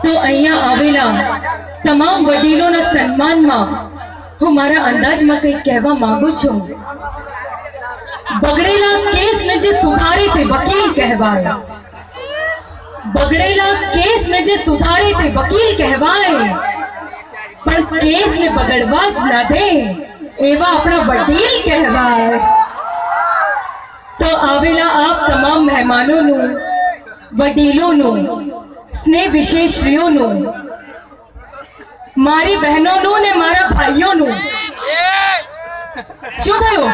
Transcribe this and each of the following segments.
તો અહીંયા આવેલા તમામ વડીલોના સન્માનમાં હું મારા અંદાજમાં કંઈક કહેવા માંગુ છું। બગડેલા કેસને જે સુધારે તે વકીલ કહેવાય, બગડેલા કેસને જે સુધારે તે વકીલ કહેવાય, પણ કેસને બગડવા જ ના દે એવા આપણા વડીલ કહેવાય। તો આવેલા આપ તમામ મહેમાનોનું, વડીલોનું, સ્નેહ વિશેષરીઓનું, મારી બહેનોનું ને મારા ભાઈઓનું। શું થયું?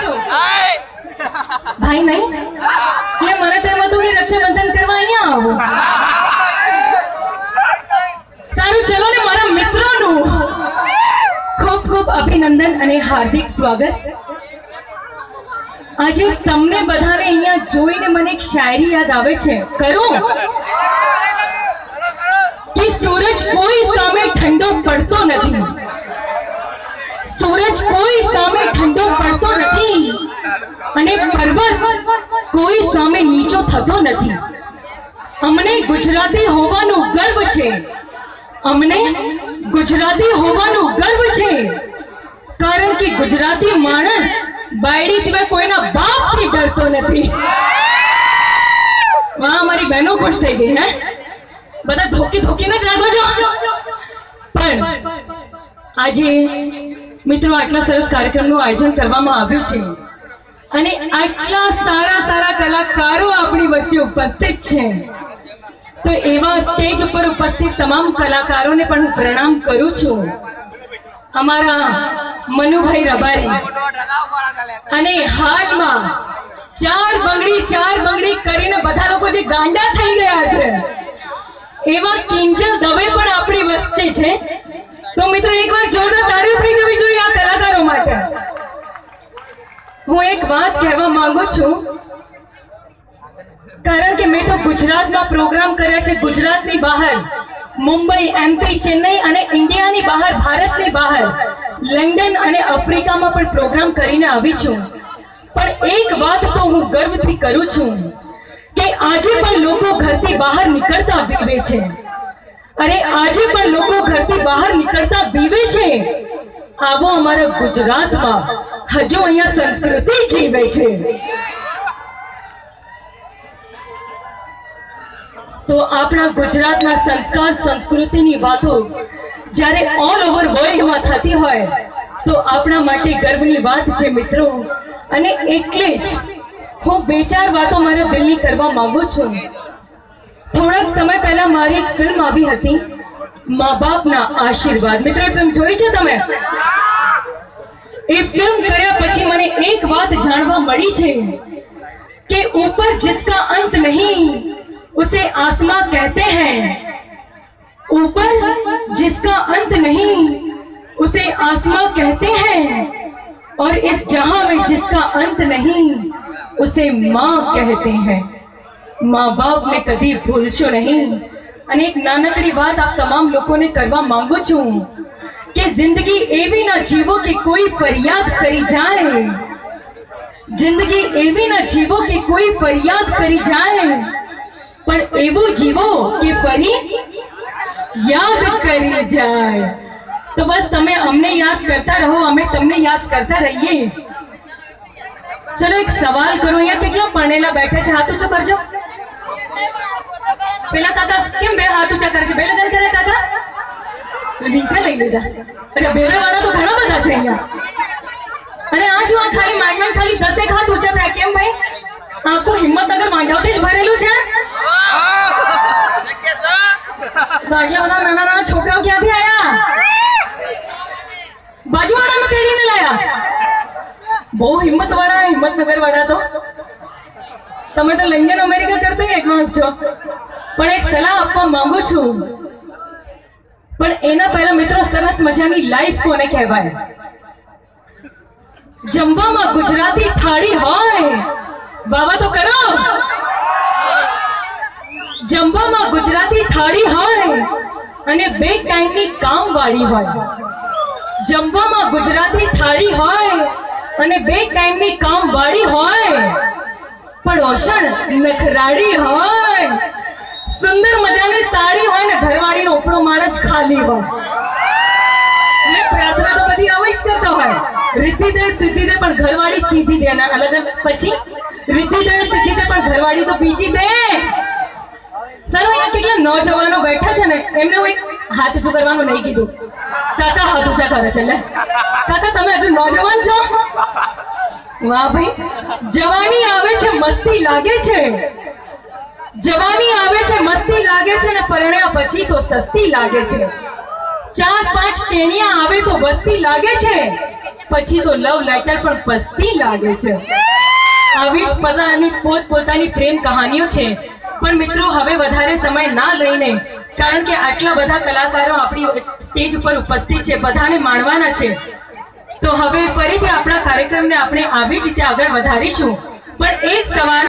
ભાઈ નહીં એટલે મને તો એમ હતું કે રક્ષાબંધન કરવા અહીંયા આવો। સારું, ચલો ને મારા મિત્રોનું ખૂબ ખૂબ અભિનંદન અને હાર્દિક સ્વાગત। આજે તમને બધાને અહીંયા જોઈને મને એક શાયરી યાદ આવે છે, કરું કે સૂરજ કોઈ સામે ઠંડો પડતો નથી, સૂરજ કોઈ સામે ઠંડો પડતો નથી, અને પર્વત કોઈ સામે નીચો થતો નથી। અમને ગુજરાતી હોવાનું ગર્વ છે, અમને ગુજરાતી હોવાનું ગર્વ છે, કારણ કે ગુજરાતી માણસ બાયડી સિવાય કોઈના બાપથી ડરતો નથી। વાહ, મારી બહેનો ખુશ થઈ ગઈ હે, બધા ધોકી ધોકીને જ રાખો છો। પણ આજે મિત્રો આટલા સરસ કાર્યક્રમનું આયોજન કરવામાં આવ્યું છે અને આટલા સારા સારા કલાકારો આપણી વચ્ચે ઉપસ્થિત છે, તો એવા સ્ટેજ ઉપર ઉપસ્થિત તમામ કલાકારોને પણ હું પ્રણામ કરું છું। અમારા મનુભાઈ રબારી અને હાલમાં ચાર બંગડી કરીને બધા લોકો જે ગાંડા થઈ ગયા છે એવા કિંજલ દવે પણ આપણી વચ્ચે છે। તો મિત્રો એકવાર જોરદાર તાળીઓ થઈ જવી જોઈએ આ કલાકારો માટે। હું એક વાત કહેવા માંગુ છું, કારણ કે મેં તો ગુજરાતમાં પ્રોગ્રામ કર્યા છે, ગુજરાતની બહાર મુંબઈ, MP, ચેન્નઈ અને ઇન્ડિયાની બહાર, ભારતની બહાર લંડન અને આફ્રિકામાં પણ પ્રોગ્રામ કરીને આવી છું। પણ એક વાત તો હું ગર્વથી કરું છું કે આજે પણ લોકો ઘરથી બહાર નીકળતા બીવે છે, અરે આજે પણ લોકો ઘરથી બહાર નીકળતા બીવે છે। આવો અમારા ગુજરાતમાં હજુ અહીંયા સંસ્કૃતિ જીવે છે। તો આપણા ગુજરાતના સંસ્કાર સંસ્કૃતિની વાતો જ્યારે ઓલ ઓવર વર્લ્ડમાં થતી હોય તો આપણા માટે ગર્વની વાત છે મિત્રો। અને એટલે જ હું બે ચાર વાતો મારા દિલની કરવા માંગુ છું। થોડાક સમય પહેલા મારી એક ફિલ્મ આવી હતી, મા બાપના આશીર્વાદ। મિત્રો એ ફિલ્મ જોઈ છે તમે? એ ફિલ્મ કર્યા પછી મને એક વાત જાણવા મળી છે કે ऊपर जिसका अंत नहीं उसे आसमां कहते हैं, ऊपर जिसका अंत नहीं उसे आसमां कहते हैं, और इस जहां में जिसका अंत नहीं उसे मां कहते हैं। मां बाप ने कभी भूलशो नहीं। અને એક નાનકડી વાત આપ તમામ લોકોને કરવા માંગુ છું કે જિંદગી એવી ના જીવો કે કોઈ ફરિયાદ કરી જાય, જિંદગી એવી ના જીવો કે કોઈ ફરિયાદ કરી જાય, પણ એવું જીવો કે ફરી યાદ કરી જાય। તો બસ તમે અમને યાદ કરતા રહો, અમે તમને યાદ કરતા રહીએ। ચલો એક સવાલ કરો, અહીંયા કેટલા પરણેલા બેઠા છે? હાથ ઊંચો કરજો। પેલા કાકા કેમ બે હાથ ઊંચા કરે છે? બે લગન કરે કાકા? નીચે લઈ લીધા। અચ્છા, બેરે વાળા તો ઘણા બધા છે અહીંયા। અને આ શું, આ ખાલી માંડમાં ખાલી 10 હાથ ઊંચા થાય કેમ ભાઈ? આખું હિંમતનગર માંડવથી જ ભરેલું છે। તો આટલા બધા નાના નાના છોકરાઓ ક્યાંથી આયા? બાજુવાળાને તેડીને લાયા? બહુ હિંમત વાળા, હિંમતનગર વાળા તો તમે તો લંડન અમેરિકા કરતા એડવાન્સ છો। પણ એક સલાહ આપવા માંગુ છું, પણ એના પહેલા મિત્રો સરસ મજાની લાઈફ કોને કહેવાય? જમવામાં ગુજરાતી થાળી હોય, બાબા તો કરો। જમવામાં ગુજરાતી થાળી હોય અને 2 ટાઈમની કામવાળી હોય, જમવામાં ગુજરાતી થાળી હોય અને 2 ટાઈમની કામવાળી હોય, પણ ઓશણ નખરાડી હોય, સુંદર મજાની સાડી હોય ને ઘરવાળીનો ઉપડો જ ખાલી હોય. મેં પ્રાર્થના તો બધી આવું જ કરતા હોય. રિદ્ધિ દે સિદ્ધિ દે પણ ઘરવાળી સીધી દે. અલગ અલગ પછી રિદ્ધિ દે સિદ્ધિ દે પણ ઘરવાળી તો બીજી દે. સર અહીંયા કેટલા નોજવાનો બેઠા છે ને, એમને હું એક હાથ ઊંચું કરવાનું નહીં કીધું. કાકા હાથ ઊંચા કરે છે. લે કાકા, તમે હજુ નોજવાન છો? વાહ ભાઈ, જવાની આવે છે મસ્તી લાગે છે. જવાની આવે છે મસ્તી લાગે છે ને પરણ્યા પછી તો સસ્તી લાગે છે. 4-5 ટેણિયા આવે તો વસ્તી લાગે છે, પછી તો લવ લેટર પણ પસ્તી લાગે છે. આવી જ પોતાની પોતપોતાની પ્રેમ કહાનીઓ છે. પણ મિત્રો, હવે વધારે સમય ના લઈને, કારણ કે આટલા બધા કલાકારો આપણી સ્ટેજ ઉપર ઉપસ્થિત છે, બધાને માણવાના છે, તો હવે ફરીથી આપણા કાર્યક્રમને આપણે આવી જ રીતે આગળ વધારીશું. પણ એક સવાલ